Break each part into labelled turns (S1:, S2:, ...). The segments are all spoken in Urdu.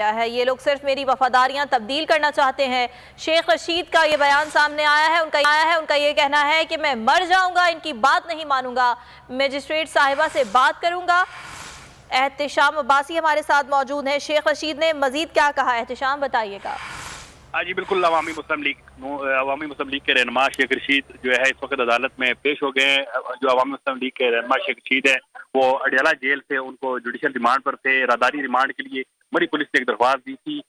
S1: ہے، یہ لوگ صرف میری وفاداریاں تبدیل کرنا چاہتے ہیں۔ شیخ رشید کا یہ بیان سامنے آیا ہے، ان کا یہ کہنا ہے کہ میں مر جاؤں گا، ان کی بات نہیں مانوں گا، میجسٹریٹ صاحبہ سے بات کروں گا۔ احتشام عباسی ہمارے ساتھ موجود ہیں۔ شیخ رشید نے مزید کیا کہا، احتشام بتائیے گا۔
S2: جی بالکل، عوامی مسلم لیگ کے رہنما شیخ رشید جو ہے اس وقت عدالت میں پیش ہو گئے ہیں۔ جو عوامی مسلم لیگ کے رہنما شیخ رشید ہے وہ اڈیالہ جیل سے ان کو جوڈیشل ریمانڈ پر تھے، راداری ریمانڈ کے لیے مری پولیس نے ایک درخواست دی تھی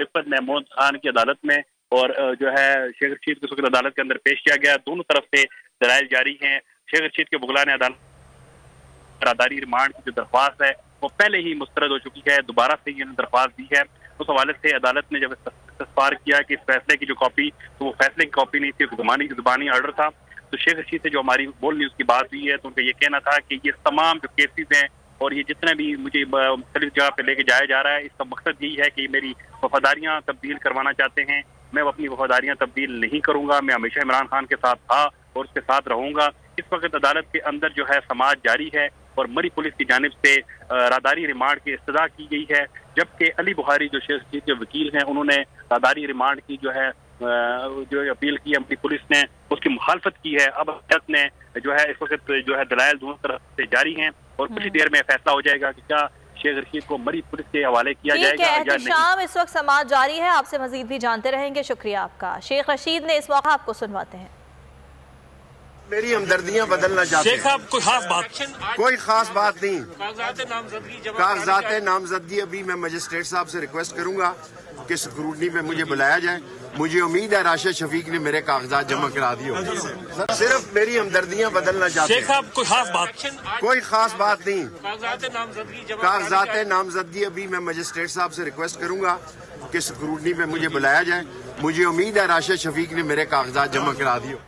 S2: رفت محمود خان کی عدالت میں، اور جو ہے شیخ رشید کو اس وقت عدالت کے اندر پیش کیا گیا۔ دونوں طرف سے دلائل جاری ہیں۔ شیخ رشید کے وکلاء نے عدالت راداری ریمانڈ کی جو درخواست ہے وہ پہلے ہی مسترد ہو چکی ہے، دوبارہ سے یہ درخواست دی ہے۔ اس حوالے سے عدالت نے جب استفسار کیا کہ اس فیصلے کی جو کاپی، تو وہ فیصلے کی کاپی نہیں تھی، زبانی آرڈر تھا۔ تو شیخ رشید سے جو ہماری بول نیوز کی بات ہوئی ہے تو ان کا یہ کہنا تھا کہ یہ تمام جو کیسز ہیں اور یہ جتنا بھی مجھے مختلف جگہ پہ لے کے جایا جا رہا ہے، اس کا مقصد یہی ہے کہ میری وفاداریاں تبدیل کروانا چاہتے ہیں۔ میں اپنی وفاداریاں تبدیل نہیں کروں گا، میں ہمیشہ عمران خان کے ساتھ تھا اور اس کے ساتھ رہوں گا۔ اس وقت عدالت کے اندر جو ہے سماعت جاری ہے اور مری پولیس کی جانب سے راداری ریمانڈ کی استدعا کی گئی ہے، جبکہ علی بخاری جو شیخ رشید کے وکیل ہیں انہوں نے راداری ریمانڈ کی جو ہے اپیل کی ہے، مری پولیس نے اس کی مخالفت کی ہے۔ اب عدالت نے جو ہے اس وقت جو ہے دلائل دونوں طرف سے جاری ہیں اور کچھ دیر میں فیصلہ ہو جائے گا کہ کیا شیخ رشید کو مری پولیس کے حوالے کیا جائے گا یا نہیں۔
S1: احتشام اس وقت سماعت جاری ہے، آپ سے مزید بھی جانتے رہیں گے، شکریہ آپ کا۔ شیخ رشید نے اس موقع آپ کو سنواتے ہیں۔
S3: میری ہمدردیاں بدلنا چاہتے
S4: شیخ صاحب
S3: کوئی خاص بات نہیں۔ کاغذات نامزدگی ابھی میں مجسٹریٹ صاحب سے ریکویسٹ کروں گا کہ سکروٹنی پہ مجھے بلایا جائے۔ مجھے امید ہے راشد شفیق نے میرے کاغذات جمع کرا دی ہوگی۔ صرف میری ہمدردیاں بدلنا چاہتے ہیں۔
S4: شیخ صاحب
S3: کوئی خاص بات نہیں۔ کاغذات نامزدگی ابھی میں مجسٹریٹ صاحب سے ریکویسٹ کروں گا کہ سکروٹنی پہ مجھے بلایا جائے۔ مجھے امید ہے راشد شفیق نے میرے کاغذات جمع کرا دی ہوگی۔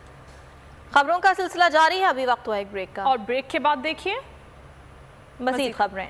S1: خبروں کا سلسلہ جاری ہے، ابھی وقت ہوا ایک بریک کا،
S5: اور بریک کے بعد دیکھیے
S1: مزید خبریں۔